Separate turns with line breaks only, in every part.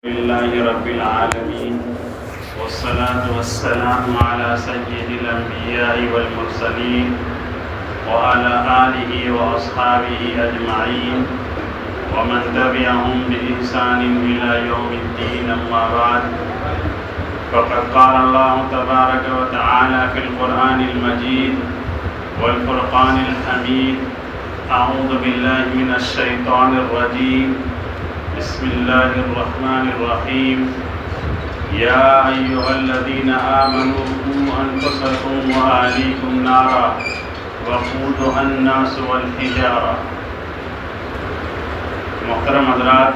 لله رب العالمين والصلاة والسلام على سيد الأنبياء والمرسلين وعلى آله وأصحابه أجمعين ومن تبعهم بإحسان إلى يوم الدين. أما بعد، فقد قال الله تبارك وتعالى في القرآن المجيد والفرقان الحميد: أعوذ بالله من الشيطان الرجيم، بسم الله الرحمن الرحيم. يا أيها الذين آمنوا قوا أنفسكم وأهليكم نارا وقودها الناس والحجارة. محترم حضرات،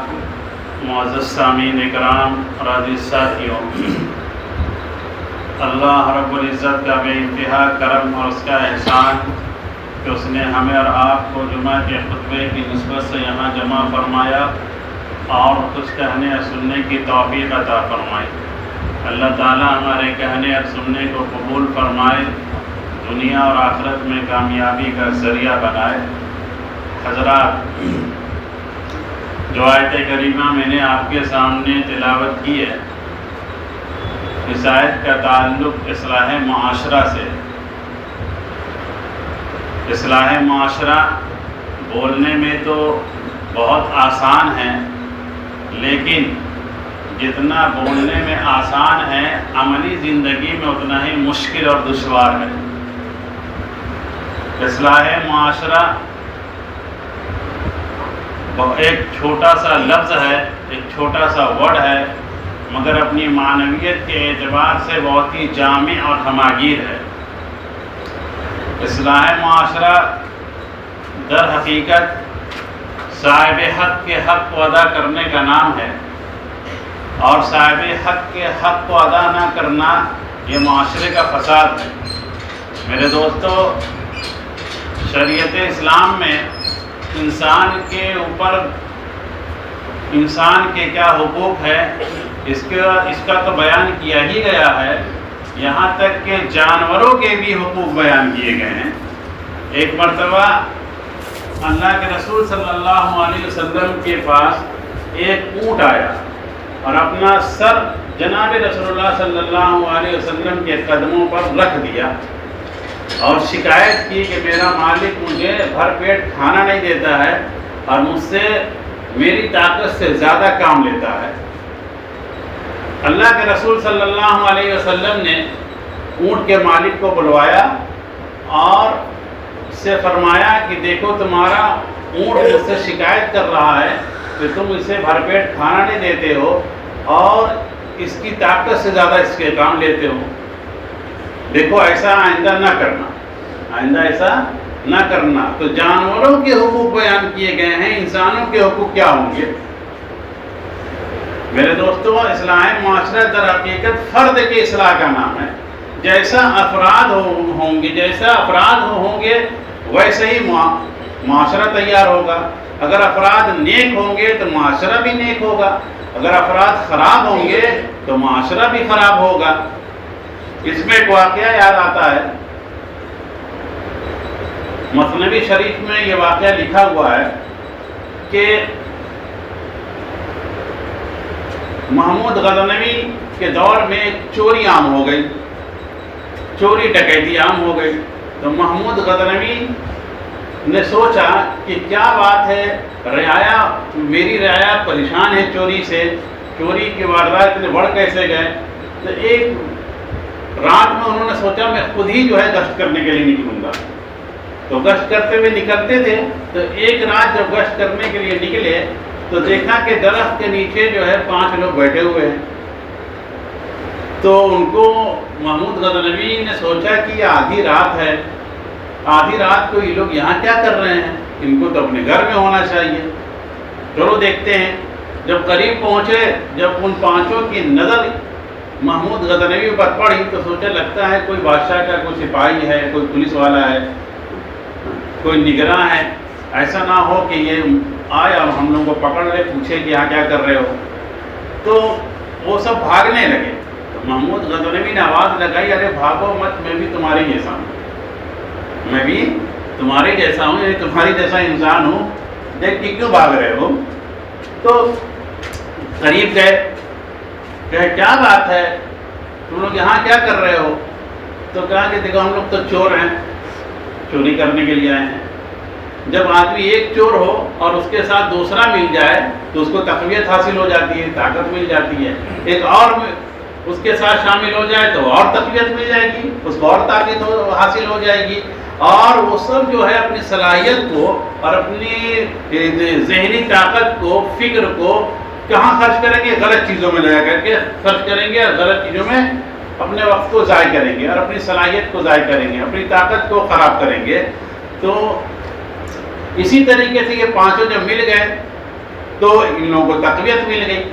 معزز سامعین اکرام اور عزیز ساتھیوں، اللہ رب العزت کا بے انتہا کرم اور اس کا احسان کہ اس نے ہمیں اور آپ کو جمعہ کے خطبے کی نسبت سے یہاں جمع فرمایا اور کچھ کہنے اور سننے کی توفیق عطا فرمائی. اللہ تعالی ہمارے کہنے اور سننے کو قبول فرمائے، دنیا اور آخرت میں کامیابی کا ذریعہ بنائے. حضرات، جو آیت کریمہ میں نے آپ کے سامنے تلاوت کی ہے، اس آیت کا تعلق اصلاح معاشرہ سے. اصلاح معاشرہ بولنے میں تو بہت آسان ہے، لیکن جتنا بولنے میں آسان ہے عملی زندگی میں اتنا ہی مشکل اور دشوار ہے. اصلاح معاشرہ ایک چھوٹا سا لفظ ہے، ایک چھوٹا سا ورڈ ہے، مگر اپنی معنویت کے اعتبار سے بہت ہی جامع اور ہماگیر ہے. اصلاح معاشرہ در حقیقت صاحب حق کے حق کو ادا کرنے کا نام ہے، اور صاحب حق کے حق کو ادا نہ کرنا یہ معاشرے کا فساد ہے. میرے دوستو، شریعت اسلام میں انسان کے اوپر انسان کے کیا حقوق ہے اس کا تو بیان کیا ہی گیا ہے. یہاں تک کہ جانوروں کے بھی حقوق بیان کیے گئے ہیں. ایک مرتبہ اللہ کے رسول صلی اللہ علیہ وسلم کے پاس ایک اونٹ آیا اور اپنا سر جناب رسول اللہ صلی اللہ علیہ وسلم کے قدموں پر رکھ دیا اور شکایت کی کہ میرا مالک مجھے بھر پیٹ کھانا نہیں دیتا ہے اور مجھ سے میری طاقت سے زیادہ کام لیتا ہے. اللہ کے رسول صلی اللہ علیہ وسلم نے اونٹ کے مالک کو بلوایا اور سے فرمایا کہ دیکھو، تمہارا اونٹ مجھ سے شکایت کر رہا ہے کہ تم اسے بھر پیٹ کھانا نہیں دیتے ہو اور اس کی طاقت سے زیادہ اس کے کام لیتے ہو. دیکھو، ایسا آئندہ نہ کرنا، آئندہ ایسا نہ کرنا. تو جانوروں کے حقوق بیان کیے گئے ہیں، انسانوں کے حقوق کیا ہوں گے؟ میرے دوستو، اصلاح معاشرہ در حقیقت فرد کی اصلاح کا نام ہے. جیسا افراد ہوں گے ویسے ہی معاشرہ تیار ہوگا. اگر افراد نیک ہوں گے تو معاشرہ بھی نیک ہوگا، اگر افراد خراب ہوں گے تو معاشرہ بھی خراب ہوگا. اس میں ایک واقعہ یاد آتا ہے. مثنوی شریف میں یہ واقعہ لکھا ہوا ہے کہ محمود غزنوی کے دور میں چوری عام ہو گئی، چوری ڈکیتی عام ہو گئی. تو محمود غزنوی نے سوچا کہ کیا بات ہے، میری رعایا پریشان ہے چوری سے، چوری کے واردات اتنے بڑھ کیسے گئے. تو ایک رات میں انہوں نے سوچا میں خود ہی جو ہے گشت کرنے کے لیے نکلوں گا. تو گشت کرتے ہوئے نکلتے تھے. تو ایک رات جب گشت کرنے کے لیے نکلے تو دیکھا کہ درخت کے نیچے جو ہے 5 لوگ بیٹھے ہوئے ہیں. تو ان کو محمود غزنوی نے سوچا کہ یہ آدھی رات ہے، آدھی رات کو یہ لوگ یہاں کیا کر رہے ہیں، ان کو تو اپنے گھر میں ہونا چاہیے. چلو دیکھتے ہیں. جب قریب پہنچے، جب ان 5 کی نظر محمود غزنوی پر پڑی تو سوچا لگتا ہے کوئی بادشاہ کا کوئی سپاہی ہے، کوئی پولیس والا ہے، کوئی نگراں ہے. ایسا نہ ہو کہ یہ آئے اور ہم لوگوں کو پکڑ لے، پوچھے کہ یہاں کیا کر رہے ہو. تو وہ سب بھاگنے لگے. تو محمود غزنوی نے آواز لگائی، ارے بھاگو مت، میں بھی تمہارے جیسا ہوں، میں بھی تمہارے جیسا ہوں، یعنی تمہاری جیسا انسان ہوں، دیکھ کہ کیوں بھاگ رہے ہو. تو قریب گئے کہ کیا بات ہے تم لوگ یہاں کیا کر رہے ہو؟ تو کہا کہ دیکھو ہم لوگ تو چور ہیں، چوری کرنے کے لیے آئے ہیں۔ جب آدمی ایک چور ہو اور اس کے ساتھ دوسرا مل جائے تو اس کو تقویت حاصل ہو جاتی ہے، طاقت مل جاتی ہے، ایک اور اس کے ساتھ شامل ہو جائے تو اور تقویت مل جائے گی، اس کو اور طاقت حاصل ہو جائے گی، اور وہ سب جو ہے اپنی صلاحیت کو اور اپنی ذہنی طاقت کو، فکر کو کہاں خرچ کریں گے؟ غلط چیزوں میں لگا کر کے خرچ کریں گے، اور غلط چیزوں میں اپنے وقت کو ضائع کریں گے اور اپنی صلاحیت کو ضائع کریں گے، اپنی طاقت کو خراب کریں گے۔ تو اسی طریقے سے یہ پانچوں جب مل گئے تو ان لوگوں کو تقویت مل گئی۔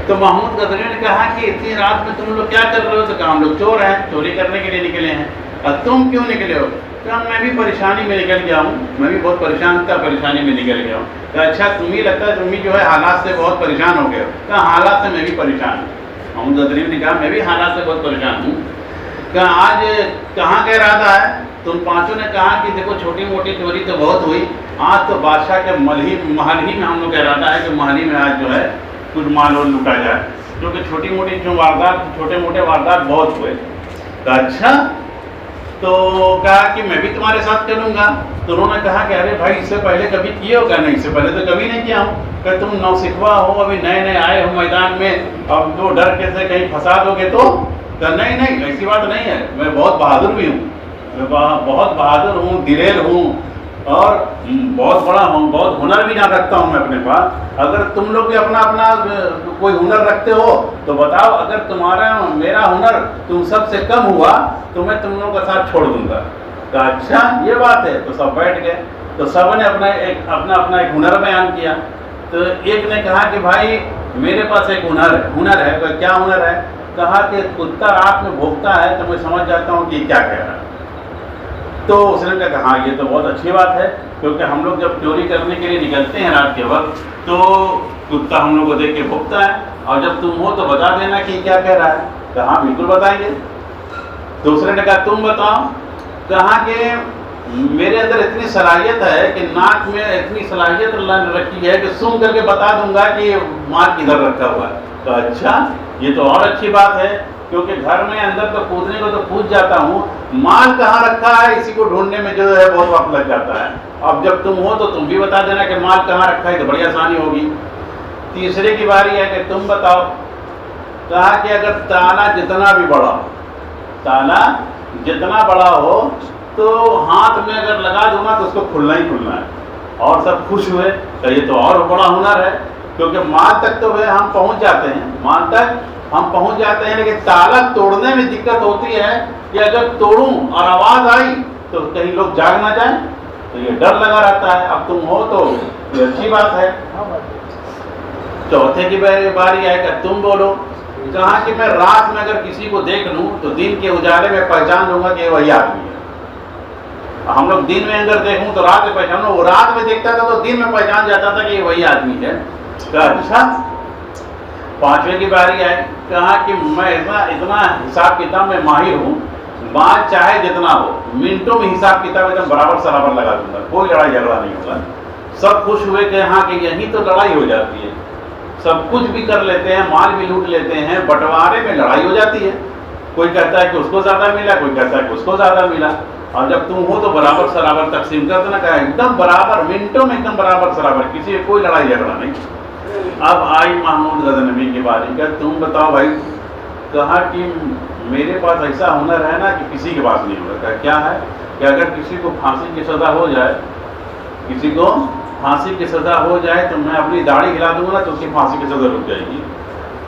تو محمود غزنوی نے کہا کہ اتنی رات میں تم لوگ کیا کر رہے ہو؟ تو کہا ہم لوگ چور ہیں، چوری کرنے کے لیے نکلے ہیں۔ اور تم کیوں نکلے ہو؟ کہا میں بھی پریشانی میں نکل گیا ہوں، میں بھی بہت پریشان تھا، پریشانی میں نکل گیا ہوں۔ کہا اچھا تم ہی لگتا ہے تم ہی جو ہے حالات سے بہت پریشان ہو گئے ہو؟ کہا حالات سے میں بھی پریشان ہوں۔ محمود غزنوی نے کہا میں بھی حالات سے بہت پریشان ہوں۔ کہا آج کہاں کا ارادہ ہے؟ تو ان پانچوں نے کہا کہ دیکھو چھوٹی موٹی چوری تو بہت ہوئی، آج تو بادشاہ کے محل ہی میں ہم لوگ کا ارادہ ہے کہ محل ہی میں آج جو ہے کچھ مال اور لوٹا جائے، کیونکہ چھوٹی موٹی جو واردات، چھوٹے موٹے واردات بہت ہوئے۔ کہا اچھا، تو کہا کہ میں بھی تمہارے ساتھ چلوں گا۔ تو انہوں نے کہا کہ ارے بھائی اس سے پہلے کبھی کیے ہو؟ کہا نہیں، اس سے پہلے تو کبھی نہیں کیا ہوں۔ کہ تم نوسکھوا ہو، ابھی نئے نئے آئے ہو میدان میں، اب جو ڈر کے سے کہیں فساد ہوگے تو؟ کہا نہیں نہیں ایسی بات نہیں ہے، میں بہت بہادر بھی ہوں، میں بہت بہادر ہوں، دلیر ہوں، اور بہت بڑا ہوں، بہت ہنر بھی نہ رکھتا ہوں میں اپنے پاس۔ اگر تم لوگ بھی اپنا کوئی ہنر رکھتے ہو تو بتاؤ، اگر تمہارا میرا ہنر تم سب سے کم ہوا تو میں تم لوگوں کا ساتھ چھوڑ دوں گا۔ کہا اچھا یہ بات ہے۔ تو سب بیٹھ گئے، تو سب نے اپنا ایک ہنر بیان کیا۔ تو ایک نے کہا کہ بھائی میرے پاس ایک ہنر ہے۔ کیا ہنر ہے؟ کہا کہ کتا رات میں بھونکتا ہے تو میں سمجھ جاتا ہوں کہ کیا کہہ رہا ہے۔ تو اس نے کہا ہاں یہ تو بہت اچھی بات ہے، کیونکہ ہم لوگ جب چوری کرنے کے لیے نکلتے ہیں رات کے وقت تو کتا ہم لوگ کو دیکھ کے بھونکتا ہے، اور جب تم ہو تو بتا دینا کہ کیا کہہ رہا ہے۔ کہا ہاں بالکل بتائیں گے۔ دوسرے نے کہا تم بتاؤ۔ کہا کہ میرے اندر اتنی صلاحیت ہے کہ ناک میں اتنی صلاحیت اللہ نے رکھی ہے کہ سن کر کے بتا دوں گا کہ یہ مال کدھر رکھا ہوا ہے۔ تو اچھا یہ تو اور اچھی بات ہے، کیونکہ گھر میں اندر تو کودنے کو تو کود جاتا ہوں، مال کہاں رکھا ہے اسی کو ڈھونڈنے میں جو ہے بہت وقت لگ جاتا ہے۔ اب جب تم ہو تو تم بھی بتا دینا کہ مال کہاں رکھا ہے تو بڑی آسانی ہوگی۔ تیسرے کی باری ہے کہ تم بتاؤ۔ کہا کہ اگر تالا جتنا بھی بڑا ہو، تالا جتنا بڑا ہو تو ہاتھ میں اگر لگا دوں گا تو اس کو کھلنا ہی کھلنا ہے۔ اور سب خوش ہوئے کہ یہ تو اور بڑا ہنر ہے، کیونکہ مال تک تو ہم پہنچ جاتے ہیں، مال تک ہم پہنچ جاتے ہیں، لیکن تالا توڑنے میں دقت ہوتی ہے کہ اگر توڑوں اور آواز آئی تو کہیں لوگ جاگ نہ جائیں، تو یہ ڈر لگا رہتا ہے۔ اب تم ہو تو یہ اچھی بات ہے۔ چوتھے کی باری ہے کہ تم بولو۔ کہا کہ میں رات میں اگر کسی کو دیکھ لوں تو دن کے اجالے میں پہچان لوں گا کہ وہی آدمی ہے۔ ہم لوگ دن میں اگر دیکھوں تو رات میں پہچان لوں، وہ رات میں دیکھتا تھا تو دن میں پہچان جاتا تھا کہ یہ وہی آدمی ہے۔ کہا اچھا۔ پانچویں کی باری آئی۔ کہا کہ میں اتنا حساب کتاب میں ماہر ہوں، بات چاہے جتنا ہو، منٹوں میں حساب کتاب ایک دم برابر سرابر لگا دوں گا، کوئی لڑائی جھگڑا نہیں ہوگا۔ سب خوش ہوئے کہ ہاں کہ یہی تو لڑائی ہو جاتی ہے، سب کچھ بھی کر لیتے ہیں، مال بھی لوٹ لیتے ہیں، بٹوارے میں لڑائی ہو جاتی ہے، کوئی کہتا ہے کہ اس کو زیادہ ملا، کوئی کہتا ہے کہ اس کو زیادہ ملا، اور جب تم ہو تو برابر سرابر تقسیم کر دینا۔ کہا ایک دم برابر، منٹوں میں ایک دم برابر سرابر، کسی میں کوئی لڑائی جھگڑا نہیں۔ اب آئی محمود غزنوی کی باری کہ تم بتاؤ بھائی۔ کہا کہ میرے پاس ایسا ہنر ہے نا کہ کسی کے پاس نہیں ہوگا۔ کہا کیا ہے؟ کہ اگر کسی کو پھانسی کی سزا ہو جائے، کسی کو پھانسی کی سزا ہو جائے تو میں اپنی داڑھی ہلا دوں گا تو اس کی پھانسی کی سزا رک جائے گی۔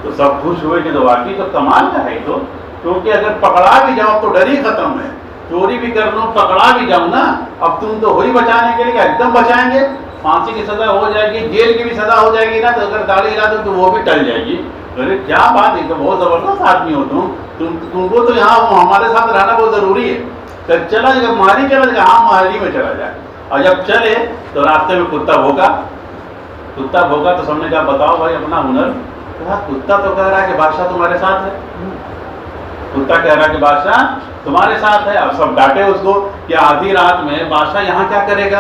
تو سب خوش ہوئے کہ تو واقعی تو کمال کا ہے تو، کیونکہ اگر پکڑا بھی جاؤ تو ڈر ہی ختم ہے، چوری بھی کر لوں پکڑا بھی جاؤں نا، اب تم تو وہی بچانے کے لیے ایک دم بچائیں گے، پھانسی کی سزا ہو جائے گی، جیل کی بھی سزا ہو جائے گی نا، تو اگر داڑھی ہلا دوں تو وہ بھی ٹل جائے گی۔ ارے کیا بات ہے، تو بہت زبردست آدمی ہو تم کو تو یہاں ہمارے ساتھ رہنا بہت ضروری ہے۔ تو چلا جب مالی چلا جائے، ہاں محلی میں چلا جائے۔ اور جب چلے تو راستے میں کتا بھوکا تو سب نے کہا بتاؤ بھائی اپنا ہنر۔ کہا کتا تو کہہ رہا ہے کہ بادشاہ تمہارے ساتھ ہے، کتا کہہ رہا ہے کہ بادشاہ تمہارے ساتھ ہے۔ اب سب ڈانٹے اس کو کہ آدھی رات میں بادشاہ یہاں کیا کرے گا،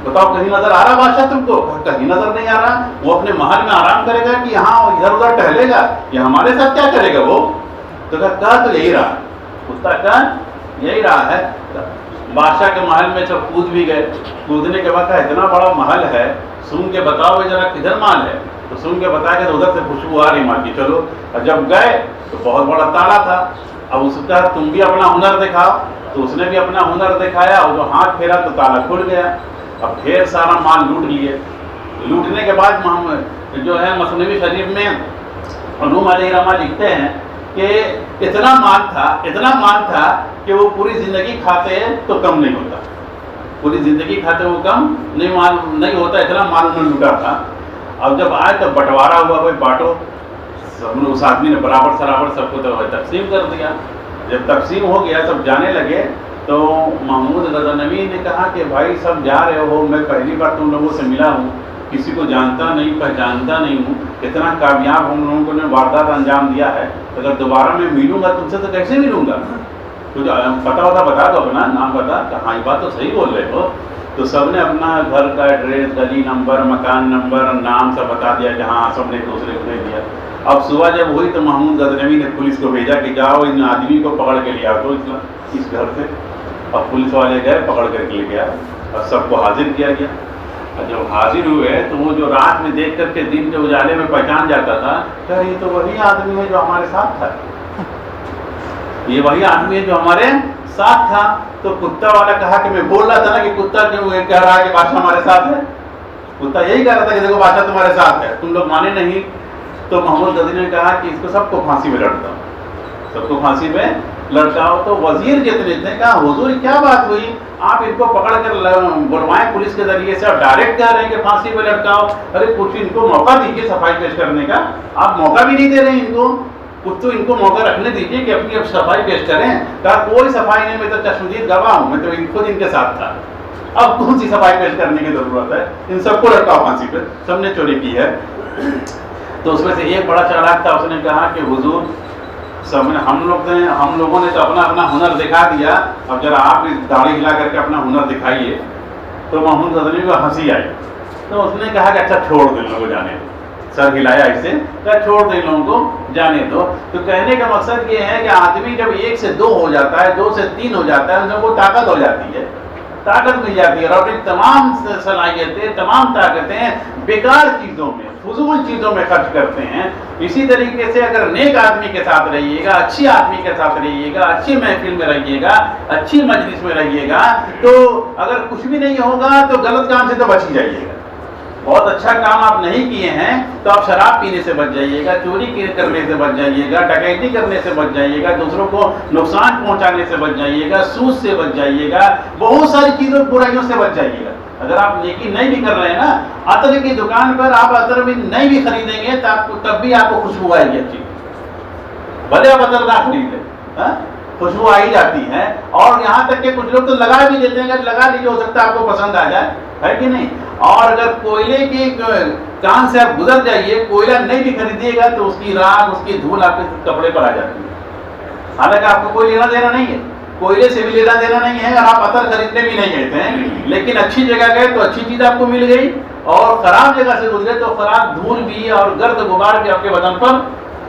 بتاؤ کہیں نظر آ رہا بادشاہ تم کو؟ کہیں نظر نہیں آ رہا. وہ اپنے محل میں آرام کرے گا کہ یہاں ادھر ادھر ٹہلے گا؟ یہ ہمارے ساتھ کیا کرے گا وہ؟ تو کہا تو یہی رہا، کتا کا یہی رہا ہے. بادشاہ کے محل میں سب کود بھی گئے. کودنے کے بعد اتنا بڑا محل ہے، سن کے بتاؤ ذرا کدھر مال ہے؟ تو سن کے بتایا کہ ادھر سے خوشبو آ رہی مال کی. چلو، اور جب گئے تو بہت بڑا تالا تھا. اب اس کا تم بھی اپنا ہنر دکھاؤ. تو اس نے بھی اپنا ہنر دکھایا اور جو ہاتھ پھیرا تو تالا کھل گیا. اب ڈھیر سارا مال لوٹ لیے. لوٹنے کے بعد جو ہے مثنوی شریف میں علوم علیہ رحمہ لکھتے ہیں کہ اتنا مال تھا کہ وہ پوری زندگی کھاتے تو کم نہیں ہوتا. پوری زندگی کھاتے وہ کم نہیں ہوتا، اتنا مال انہوں نے لوٹا تھا. اب جب آئے تو بٹوارا ہوا، کوئی بانٹو. اس آدمی نے برابر سرابر سب کو تقسیم کر دیا. جب تقسیم ہو گیا سب جانے لگے تو محمود غزنوی نے کہا کہ بھائی سب جا رہے ہو، میں پہلی بار تم لوگوں سے ملا ہوں، کسی کو جانتا نہیں پہچانتا نہیں ہوں، اتنا کامیاب ہم لوگوں نے واردات انجام دیا ہے. اگر دوبارہ میں ملوں گا تم سے تو کیسے ملوں گا؟ تو پتہ ہوتا بتا دو، اپنا نام بتا. کہاں یہ بات تو صحیح بول رہے ہو. تو سب نے اپنا گھر کا ایڈریس، گلی نمبر، مکان نمبر، نام سب بتا دیا، جہاں سب نے ایک دوسرے کو دے دیا. اب صبح جب ہوئی تو محمود غزنوی نے پولیس کو بھیجا کہ جاؤ ان آدمی کو پکڑ کے لیا تو اس گھر سے. اب پولیس والے گئے، پکڑ کر کے لے گیا اور سب کو حاضر کیا گیا. اور جب حاضر ہوئے تو وہ جو رات میں دیکھ کر کے دن کے اجالے میں پہچان جاتا تھا کہ یہ تو وہی آدمی ہے جو ہمارے ساتھ تھا، یہ وہی آدمی ہے جو ہمارے ساتھ تھا. تو کتا والا کہا کہ میں بول رہا تھا نا کہ کتا کیوں کہہ رہا ہے کہ بادشاہ ہمارے ساتھ ہے. کتا یہی کہہ رہا تھا کہ دیکھو بادشاہ تمہارے ساتھ ہے، تم لوگ مانے نہیں. تو محمود غزنوی نے کہا کہ اس کو سب کو پھانسی میں لٹکاؤ، سب کو پھانسی میں لٹکاؤ. تو وزیر جتنے تھے کہا حضور کیا بات ہوئی، آپ ان کو پکڑ کر بلوائیں پولیس کے ذریعے سے اور ڈائریکٹ کہہ رہے ہیں کہ پھانسی میں لٹکاؤ. ارے کچھ ان کو موقع دیجیے صفائی پیش کرنے کا، آپ موقع بھی نہیں دے رہے ہیں ان کو. کچھ تو ان کو موقع رکھنے دیجیے کہ اپنی اب صفائی پیش کریں. کہا کوئی صفائی نہیں، میں تو چشمدید گواہ ہوں، میں تو خود ان کے ساتھ تھا. اب کون سی صفائی پیش کرنے کی ضرورت ہے، ان سب کو لٹکاؤ پھانسی پہ، سب نے چوری کی ہے. تو اس میں سے ایک بڑا چالاک تھا، اس نے کہا کہ حضور ہم لوگوں نے تو اپنا ہنر دکھا دیا، اب ذرا آپ بھی داڑھی ہلا کر کے اپنا ہنر دکھائیے. تو محمود غزنوی کو ہنسی آئی. تو اس نے کہا کہ اچھا چھوڑ دو ان لوگوں کو جانے دو. سر ہلایا اسے، کہا چھوڑ دو ان لوگوں کو جانے دو. تو کہنے کا مقصد یہ ہے کہ آدمی جب 1 سے 2 ہو جاتا ہے، 2 سے 3 ہو جاتا ہے، ان لوگوں کو طاقت ہو جاتی ہے، طاقت مل جاتی ہے. اور اپنی تمام صلاحیتیں، تمام طاقتیں بیکار چیزوں میں، فضول چیزوں میں خرچ کرتے ہیں. اسی طریقے سے اگر نیک آدمی کے ساتھ رہیے گا، اچھی آدمی کے ساتھ رہیے گا، اچھی محفل میں رہیے گا، اچھی مجلس میں رہیے گا، تو اگر کچھ بھی نہیں ہوگا تو غلط کام سے تو بچ ہی جائیے گا. بہت اچھا کام آپ نہیں کیے ہیں تو آپ شراب پینے سے بچ جائیے گا، چوری کرنے سے بچ جائیے گا، ڈکیتی کرنے سے بچ جائیے گا، دوسروں کو نقصان پہنچانے سے بچ جائیے گا، سود سے بچ جائیے گا، بہت ساری چیزوں برائیوں سے بچ جائیے گا. اگر آپ نیکی نہیں بھی کر رہے ہیں نا، عطر کی دکان پر آپ عطر بھی نہیں بھی خریدیں گے تب بھی آپ کو خوشبو آئے گی اچھی، بھلے آپ عطر نہ خریدیں، خوشبو آئی جاتی ہے. اور یہاں تک کہ کچھ لوگ تو لگا بھی دیتے ہیں، اگر لگا لیجیے ہو سکتا ہے آپ کو پسند آ جائے، ہے کہ نہیں. اور اگر کوئلے کی کان سے آپ گزر جائیے، کوئلہ نہیں بھی خریدیے گا تو اس کی راکھ، اس کی دھول آپ کے کپڑے پر آ جاتی ہے. حالانکہ آپ کو کوئی لینا دینا نہیں ہے، کوئلے سے بھی لینا دینا نہیں ہے، اور آپ عطر خریدنے بھی نہیں گئے تھے، لیکن اچھی جگہ گئے تو اچھی چیز آپ کو مل گئی، اور خراب جگہ سے گزرے تو خراب دھول بھی اور گرد غبار بھی آپ کے بدن پر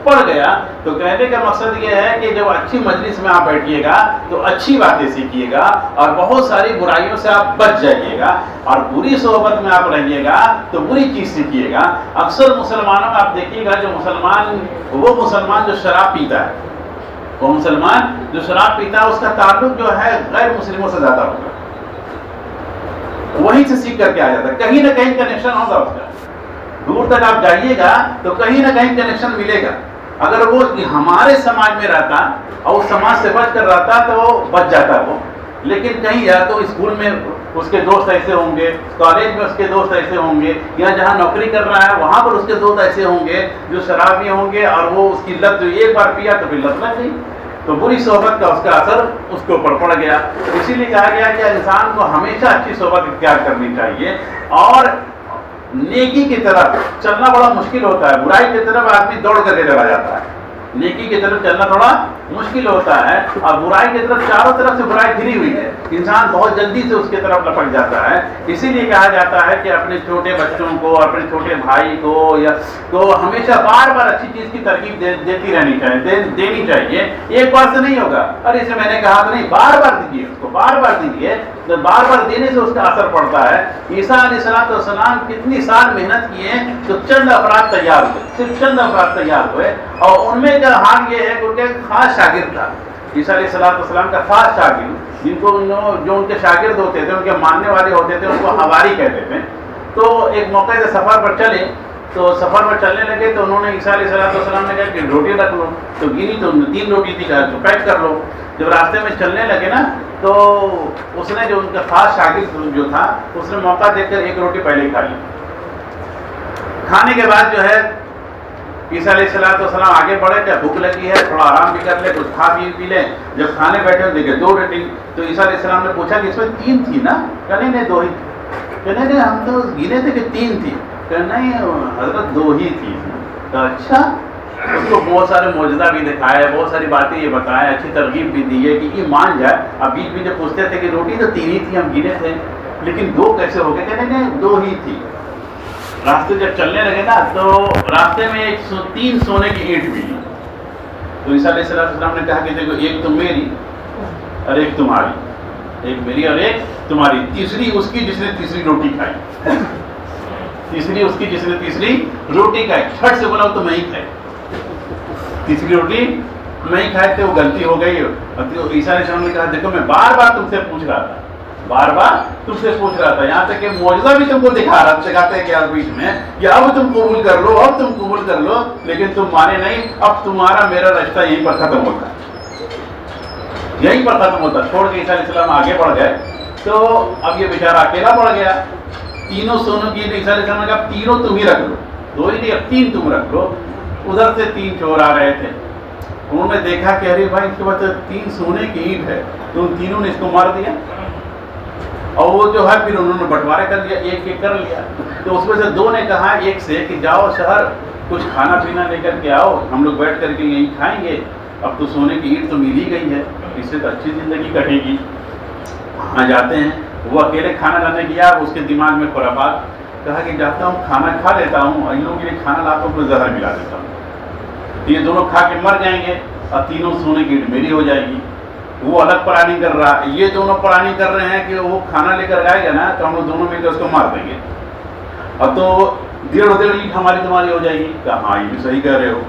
پڑ گیا. تو کہنے کا مقصد یہ ہے کہ جب اچھی مجلس میں آپ بیٹھیے گا تو اچھی باتیں سیکھیے گا اور بہت ساری برائیوں سے آپ بچ جائیے گا. اور بری صحبت میں آپ رہیے گا تو بری چیز سیکھیے گا. اکثر مسلمانوں میں آپ دیکھیے گا جو مسلمان جو شراب پیتا ہے، وہ مسلمان جو شراب پیتا ہے اس کا تعلق جو ہے غیر مسلموں سے زیادہ ہوگا، وہیں سے سیکھ کر کے آ جاتا ہے، کہیں نہ کہیں کنیکشن ہوگا اس کا. دور تک آپ جائیے گا تو کہیں نہ کہیں کنیکشن ملے گا. اگر وہ ہمارے سماج میں رہتا اور اس سماج سے بچ کر رہتا تو وہ بچ جاتا وہ، لیکن کہیں یا تو اسکول میں اس کے دوست ایسے ہوں گے، کالج میں اس کے دوست ایسے ہوں گے، یا جہاں نوکری کر رہا ہے وہاں پر اس کے دوست ایسے ہوں گے جو شرابی ہوں گے، اور وہ اس کی لت جو ایک بار پیا تو پھر لت لگ گئی، تو بری صحبت کا اس کا اثر اس کے اوپر پڑ گیا. اسی لیے کہا گیا کہ انسان کو ہمیشہ اچھی صحبت اختیار کرنی چاہیے، اور نیکی کی طرف چلنا بڑا مشکل ہوتا ہے، برائی کی طرف آدمی دوڑ کر کے چلا جاتا ہے. نیکی کی طرف چلنا تھوڑا مشکل ہوتا ہے، اور برائی کی طرف چاروں طرف سے برائی گھری ہوئی ہے، انسان بہت جلدی سے اس کی طرف لپٹ جاتا ہے۔ اسی لیے کہا جاتا ہے کہ اپنے چھوٹے بچوں کو، اپنے چھوٹے بھائی کو یا تو ہمیشہ بار بار اچھی چیز کی ترغیب دیتی رہنی چاہیے، دینی چاہیے۔ ایک بار سے نہیں ہوگا، ارے اسے میں نے کہا تو نہیں، بار بار دیجیے اس کو، بار بار دیجیے، بار بار دینے سے اس کا اثر پڑتا ہے۔ عیسیٰ علیہ السلام کتنی سال محنت کیے تو چند افراد تیار ہوئے، صرف چند افراد تیار ہوئے، اور ان میں کا حال یہ ہے کہ ان کا ایک خاص شاگرد تھا، عیسیٰ علیہ السلام کا خاص شاگرد، جن کو جو ان کے شاگرد ہوتے تھے، ان کے ماننے والے ہوتے تھے، ان کو حواری کہتے تھے۔ تو ایک موقع سے سفر پر چلے، تو سفر پر چلنے لگے تو انہوں نے عیسیٰ علیہ السلام نے کہا کہ روٹی رکھ لو، تو گنی تو 3 روٹی تھی، کہا تو پیک کر لو۔ جب راستے میں چلنے لگے نا تو اس نے جو ان کا خاص شاگرد جو تھا، اس نے موقع دیکھ کر 1 روٹی پہلے کھا لی۔ کھانے کے بعد جو ہے عیسیٰ علیہ السلام آگے بڑھے، کیا بھوک لگی ہے، تھوڑا آرام بھی کر لے، کچھ کھا پی لے۔ جب کھانے بیٹھے دیکھے 2 روٹی، تو عیسیٰ علیہ السلام نے پوچھا کہ اس میں 3 تھی نا؟ کہ نہیں 2 ہی تھی۔ کہ نہیں ہم تو گنے تھے کہ 3 تھی۔ کہ نہیں حضرت 2 ہی تھی۔ تو اچھا، اس کو بہت سارے معجزہ بھی دکھائے، بہت ساری باتیں یہ بتائیں، اچھی ترغیب بھی دی ہے کہ یہ مان جائے۔ اب بیچ میں جب پوچھتے تھے کہ روٹی تو 3 ہی تھی، ہم گنے تھے، لیکن 2 کیسے ہو گئے؟ کہ نہیں 2 ہی تھی۔ راستے جب چلنے لگے نا تو راستے میں 3 سونے کی اینٹ ملی، تو عیسیٰ علیہ السلام نے کہا کہ دیکھو، ایک تو میری اور ایک تمہاری، ایک میری اور ایک تمہاری، تیسری اس کی جس نے تیسری روٹی کھائی، تیسری اس کی جس نے تیسری روٹی کھائی۔ چھٹ سے بولا تو میں ہی کھائی، تیسری روٹی میں ہی کھائے تھے، وہ غلطی ہو گئی۔ عیسیٰ علیہ السلام نے کہا دیکھو میں بار بار تم سے پوچھ رہا تھا، بار بار تم سے پوچھ رہا تھا، یہاں تک کہ معجزہ بھی تم کو دکھا رہا تھا، سکھاتے کہ آپ بیچ میں کہ اب تم قبول کر لو، اب تم قبول کر لو، لیکن تم مانے نہیں۔ اب تمہارا میرا رشتہ یہیں پر ختم ہوتا، یہیں پر ختم ہوتا۔ چھوڑ کے عیسیٰ علیہ السلام آگے بڑھ گئے، تو اب یہ بیچارہ اکیلا پڑ گیا۔ 3 سونوں کی عیسیٰ علیہ السلام نے کہا 3 تم ہی رکھ لو، 2 ہی نہیں، اب 3 تم رکھ لو۔ ادھر سے 3 چور آ رہے تھے، انہوں نے دیکھا کہ ارے بھائی اس کے بعد 3 سونے کی اینٹ ہے، تو ان تینوں نے اس کو مار دیا، اور وہ جو ہے پھر انہوں نے بٹوارے کر لیا، ایک ایک کر لیا۔ تو اس میں سے 2 نے کہا ایک سے کہ جاؤ شہر کچھ کھانا پینا لے کر کے آؤ، ہم لوگ بیٹھ کر کے یہیں کھائیں گے، اب تو سونے کی اینٹ تو مل ہی گئی ہے، اس سے تو اچھی زندگی کٹے گی۔ وہاں جاتے ہیں، وہ اکیلے کھانا لانے گیا، اس کے دماغ میں خرافات، کہا کہ جاتا ہوں کھانا کھا لیتا ہوں، ان لوگوں کے لیے کھانا لاتا ہوں، پھر زہر ملا دیتا ہوں، یہ دونوں کھا کے مر جائیں گے اور 3 سونے کی اینٹ میری ہو جائے گی۔ وہ الگ پلاننگ کر رہا، یہ دونوں پلاننگ کر رہے ہیں کہ وہ کھانا لے کر آئے گا نا تو ہم لوگ دونوں مل کے اس کو مار دیں گے، اور تو 1.5 اینٹ ہماری تمہاری ہو جائے گی۔ کہا ہاں یہ بھی صحیح کہہ رہے ہو۔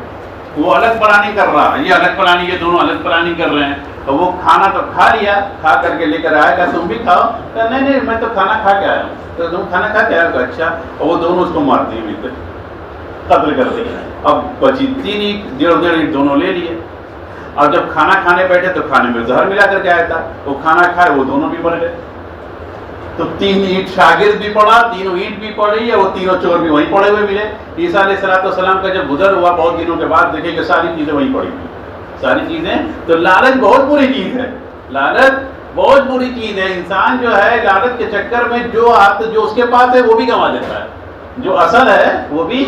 وہ الگ پلاننگ کر رہا، یہ الگ پلاننگ، یہ دونوں الگ پلاننگ کر رہے ہیں۔ تو وہ کھانا تو کھا لیا، کھا کر کے لے کر آئے گا، تم بھی کھاؤ۔ کہا نہیں نہیں میں تو کھانا کھا کے آیا ہوں۔ تو تم کھانا کھا کے آئے ہو؟ اچھا۔ اور وہ دونوں اس کو مار دیے، مل کر قتل کر دیا۔ اب بچی 3 اینٹ، 1.5 اینٹ دونوں لے لیے، اور جب کھانا کھانے بیٹھے تو کھانے میں زہر ملا کر کے آیا تھا، وہ کھانا کھائے وہ دونوں بھی مر گئے۔ تو 3 اینٹ شاگرد بھی پڑا، 3 اینٹ بھی پڑی ہے، وہ 3 چور بھی وہیں پڑے ہوئے ملے۔ عیسیٰ علیہ السلام کا جب گزر ہوا بہت دنوں کے بعد، دیکھے کہ ساری چیزیں وہیں پڑی ہوئی، ساری چیزیں۔ تو لالچ بہت بری چیز ہے، لالچ بہت بری چیز ہے۔ انسان جو ہے لالچ کے چکر میں جو اس کے پاس ہے وہ بھی گنوا دیتا ہے، جو اصل ہے وہ بھی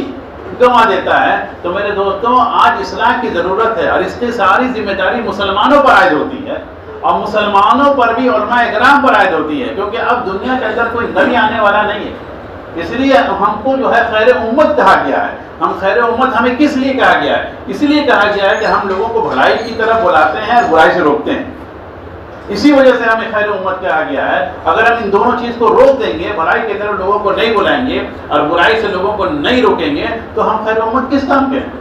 گنوا دیتا ہے۔ تو میرے دوستوں، آج اصلاح کی ضرورت ہے، اور اس کی ساری ذمہ داری مسلمانوں پر عائد ہوتی ہے، اور مسلمانوں پر بھی علماء اکرام پر عائد ہوتی ہے، کیونکہ اب دنیا کے اندر کوئی نبی آنے والا نہیں ہے۔ اس لیے ہم کو جو ہے خیر امت کہا گیا ہے۔ ہم خیر امت ہمیں کس لیے کہا گیا ہے؟ اس لیے کہا گیا ہے کہ ہم لوگوں کو بھلائی کی طرف بلاتے ہیں اور برائی سے روکتے ہیں، اسی وجہ سے ہمیں خیر امت کہا گیا ہے۔ اگر ہم ان دونوں چیز کو روک دیں گے، بھلائی کی طرف لوگوں کو نہیں بلائیں گے اور برائی سے لوگوں کو نہیں روکیں گے، تو ہم خیر امت کس کام کے ہیں؟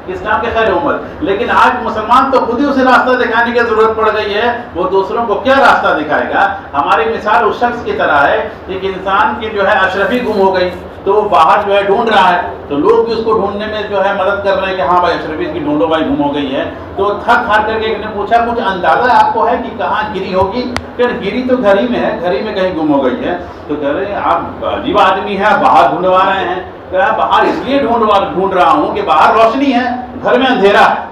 کس کام کے خیر امت؟ لیکن آج مسلمان تو خود ہی اسے راستہ دکھانے کی ضرورت پڑ گئی ہے، وہ دوسروں کو کیا راستہ دکھائے گا؟ ہماری مثال اس شخص کی طرح ہے، ایک انسان کی جو ہے اشرفی گم ہو گئی، تو وہ باہر جو ہے ڈھونڈ رہا ہے، تو لوگ بھی اس کو ڈھونڈنے میں جو ہے مدد کر رہے ہیں کہ ہاں بھائی اشرفی کی ڈھونڈو بھائی، گم ہو گئی ہے۔ تو تھک ہار کر کے ایک نے پوچھا کچھ اندازہ آپ کو ہے کہ کہاں گری ہوگی؟ کہ گری تو گھر ہی میں ہے، گھر ہی میں کہیں گم ہو گئی ہے۔ تو کہہ رہے ہیں آپ عجیب آدمی ہیں، باہر ڈھونڈوا رہے ہیں۔ کہ باہر اس لیے ڈھونڈ رہا ہوں کہ باہر روشنی ہے، گھر میں اندھیرا ہے،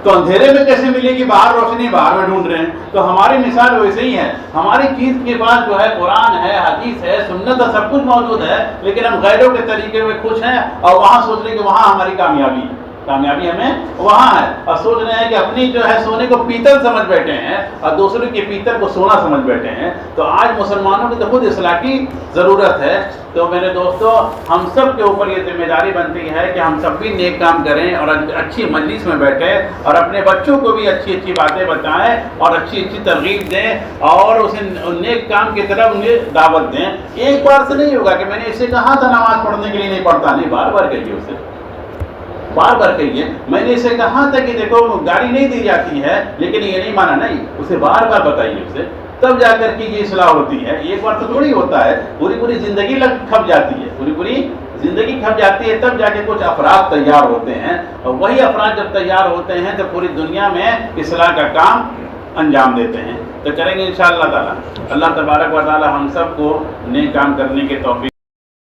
تو اندھیرے میں کیسے ملے گی؟ باہر روشنی، باہر میں ڈھونڈ رہے ہیں۔ تو ہماری مثال ویسے ہی ہے، ہماری چیز کے پاس جو ہے قرآن ہے، حدیث ہے، سنت ہے، سب کچھ موجود ہے، لیکن ہم غیروں کے طریقے میں خوش ہیں اور وہاں سوچ رہے ہیں کہ وہاں ہماری کامیابی ہے۔ کامیابی ہمیں وہاں ہے. اور سوچ رہے ہیں کہ اپنی جو ہے سونے کو پیتل سمجھ بیٹھے ہیں اور دوسروں کے پیتل کو سونا سمجھ بیٹھے ہیں. تو آج مسلمانوں کی تو خود اصلاح کی ضرورت ہے. تو میرے دوستو ہم سب کے اوپر یہ ذمہ داری بنتی ہے کہ ہم سب بھی نیک کام کریں اور اچھی مجلس میں بیٹھیں اور اپنے بچوں کو بھی اچھی اچھی باتیں بتائیں اور اچھی اچھی ترغیب دیں اور اسے نیک کام کی طرف انہیں دعوت دیں. ایک بار سے نہیں ہوگا کہ میں نے اسے کہا تھا نماز پڑھنے کے لیے نہیں پڑھتا, نہیں, بار بار کہیے اسے, بار بار کہیے میں نے اسے کہا تھا کہ دیکھو گاڑی نہیں دی جاتی ہے لیکن یہ نہیں مانا, نہیں, اسے بار بار بتائیے اسے, تب جا کر کے یہ اصلاح ہوتی ہے. ایک بار تو تھوڑی ہوتا ہے, پوری پوری زندگی کھپ جاتی ہے, پوری پوری زندگی کھپ جاتی ہے, تب جا کے کچھ افراد تیار ہوتے ہیں اور وہی افراد جب تیار ہوتے ہیں تو پوری دنیا میں اصلاح کا کام انجام دیتے ہیں. تو کریں گے انشاءاللہ تعالی. اللہ تبارک و تعالی ہم سب کو نیک کام کرنے کے توفیق